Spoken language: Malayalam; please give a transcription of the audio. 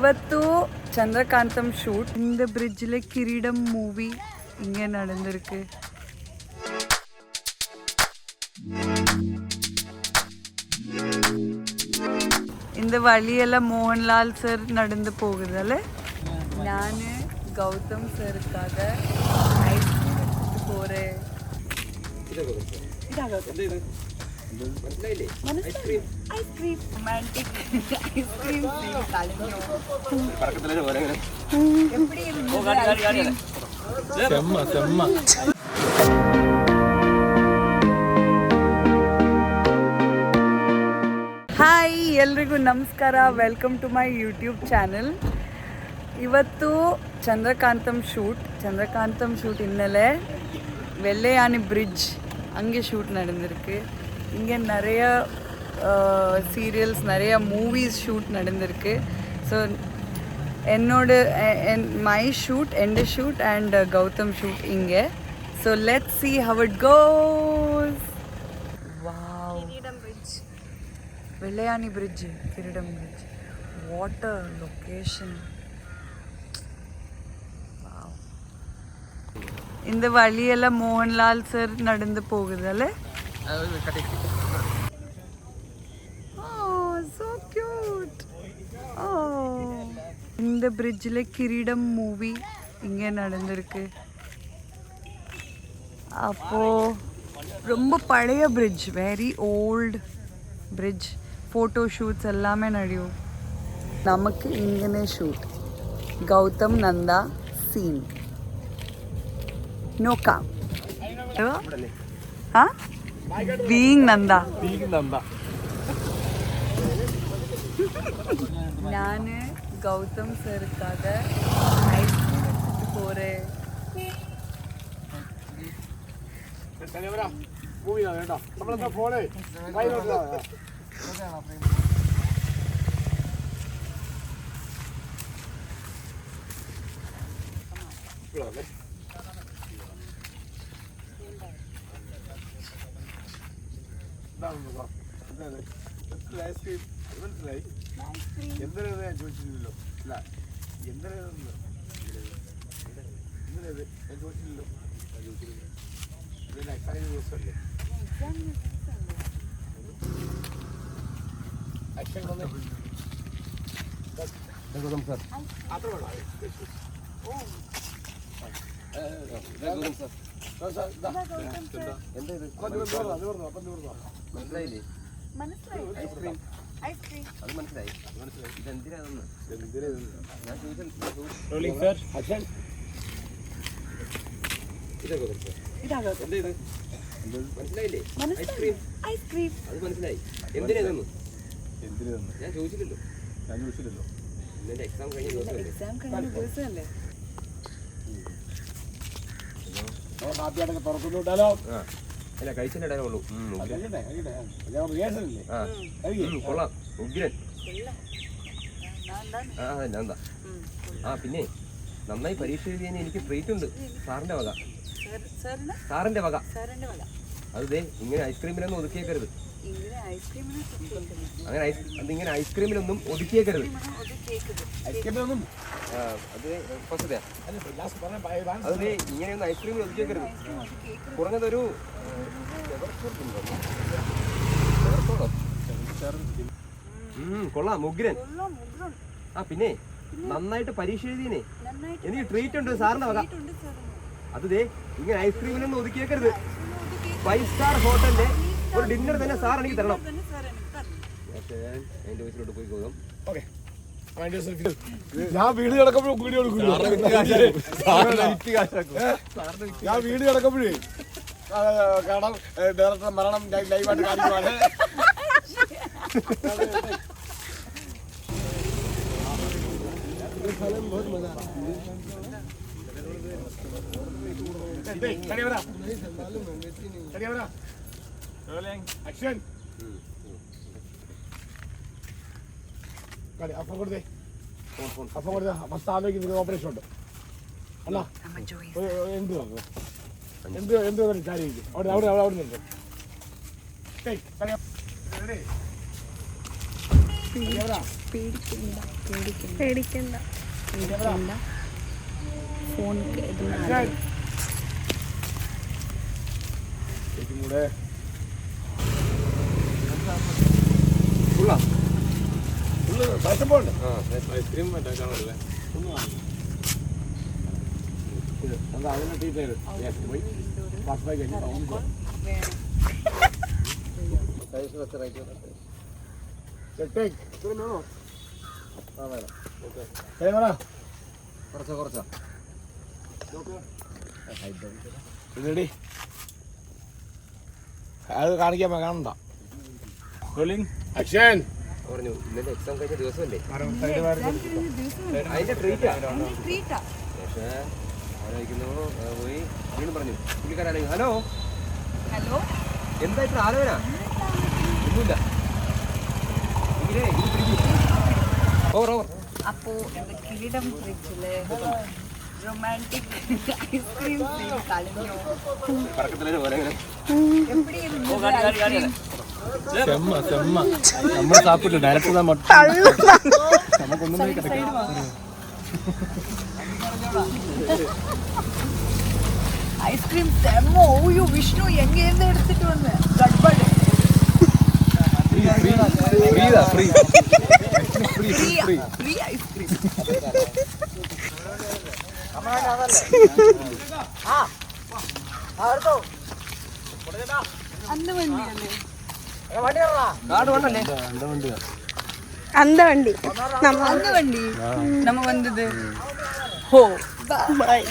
ಇವತ್ತು ಚಂದ್ರಕಾಂತಂ ಶೂಟ್ இந்த பிரிட்ஜில் கிரீடம் மூவி இங்கே நடந்திருக்கு. இந்த வழியெல்லாம் மோகன்லால் சார் நடந்து போகுதல்ல. நான் கௌதம் சாருக்காக ஐஸ்கிரீம் எடுத்துட்டு போகிறேன். ಹಾಯ್, ಎಲ್ರಿಗೂ ನಮಸ್ಕಾರ. Welcome to my YouTube channel. ಇವತ್ತು ಚಂದ್ರಕಾಂತಂ ಶೂಟ್ ಇನ್ನಲೆ வெள்ளையானி பிரிட்ஜ் அங்கே ஷூட் நடந்திருக்கு. இங்கே நிறைய சீரியல்ஸ், நிறைய மூவிஸ் ஷூட் நடந்திருக்கு. So my shoot, and shoot and Gautham shoot இங்கே. So let's see how it goes. Wow, Vellayani bridge, Kireedam bridge, water location. இந்த வழியெல்லாம் மோகன்லால் சார் நடந்து போகுதல்ல. so cute. இந்த பிரிட்ஜில் கிரீடம் மூவி இங்கே நடந்திருக்கு. அப்போது ரொம்ப பழைய bridge, very old bridge. Photo shoots எல்லாமே ನಡೆயும். நமக்கு இங்கே shoot Gautham Nandha scene. No calm. Huh? Being Nanda. நான் கௌதம் சாருக்காக ஐஸ்கிரீம் எடுத்துட்டு போகிறேன். പിന്നെ നന്നായി പരീക്ഷ എഴുതിയതിന് എനിക്ക് ട്രീറ്റ് ഉണ്ട് സാറിന്റെ വക. അത് ഇങ്ങനെ ഐസ്ക്രീമിലൊന്നും ഒതുക്കിയേക്കരുത്. അങ്ങനെ അതിങ്ങനെ ഐസ്ക്രീമിലൊന്നും ഒതുക്കിയേക്കരുത്. അത് ഇങ്ങനെയൊന്നും ഐസ്ക്രീമിൽ ഒതുക്കിയേക്കരുത്. കുറഞ്ഞതൊരു കൊള്ളാം, മുഗ്രൻ. പിന്നെ നന്നായിട്ട് പരീക്ഷ എഴുതിയേ എനിക്ക് ട്രീറ്റ് ഉണ്ട് സാറിന്റെ വക. അത് ഇങ്ങനെ ഐസ്ക്രീമിലൊന്നും ഒതുക്കിയേക്കരുത്. 5 സ്റ്റാർ ഹോട്ടലിന്റെ ഒരു ഡിന്നർ തന്നെ സാർ എനിക്ക് തരണം. എന്റെ വീട്ടിലോട്ട് പോയി പോകും. ഞാൻ വീട് കിടക്കുമ്പോഴും വീഡിയോ ഞാൻ വീട് കിടക്കുമ്പോഴേ കാണാം ഡയറക്ടർ മരണം ലൈവായിട്ട് കാണിക്കുവാണ്. ആക്ഷൻ. അപ്പം കൊടുത്തേ, അപ്പം കൊടുത്ത ഫസ്റ്റ് ആലോചിക്കുന്ന ഓപ്പറേഷൻ ഉണ്ട് അല്ല. എന്ത് എന്ത് എന്ത് ചാരിയിരിക്കും അവിടെ അവിടെ അവിടെ അവിടെ നിന്ന് പേടിക്കണ്ട. ഫോൺ ഐസ്ക്രീം കാണല്ലേ അതിന്റെ ഡീറ്റെയിൽ പോയി പാസ്സായി കഴിഞ്ഞു അത് കാണിക്കാൻ കാണണ്ട അക്ഷൻ പറഞ്ഞു ഇന്നലെ എക്സാം കഴിഞ്ഞ ദിവസമല്ലേ അതിന്റെ ട്രീറ്റാ. പക്ഷേ ആലോചിക്കുന്നു പോയി വീണ്ടും പറഞ്ഞു പുള്ളിക്കാരാണെങ്കിൽ ഹലോ ഹലോ എന്താ ഇത്ര ആലോചന ഒന്നുമില്ല ഇങ്ങനെ ഇത് പിടിക്കും. ഓവർ അപ്പോ എന്റെ കിരീടം ഫ്രിഡ്ജില് റൊമാൻറ്റിക് ഐസ്ക്രീം കളഞ്ഞു. പറക്കത്തിലെ പോലെ ഇങ്ങനെ எப்படி இருந்தது செம்ம செம்ம நம்ம சாப்பிட்டு டைரக்ட் தான் மட்டும் நமக்கு ஒண்ணுமே கிடைக்கும் ஐஸ்கிரீம் செம்ம. ஓய்யோ விஷ்ணு எங்க இருந்து எடுத்துட்டு வந்த கட்பட் ഫ്രീ ഐസ്ക്രീം. അന്ന് വണ്ടിയല്ലേ കാട് വേണ്ടല്ലേ அந்த வண்டி അന്ന് വണ്ടി നമ്മ വന്നത് ഹോ பாய்.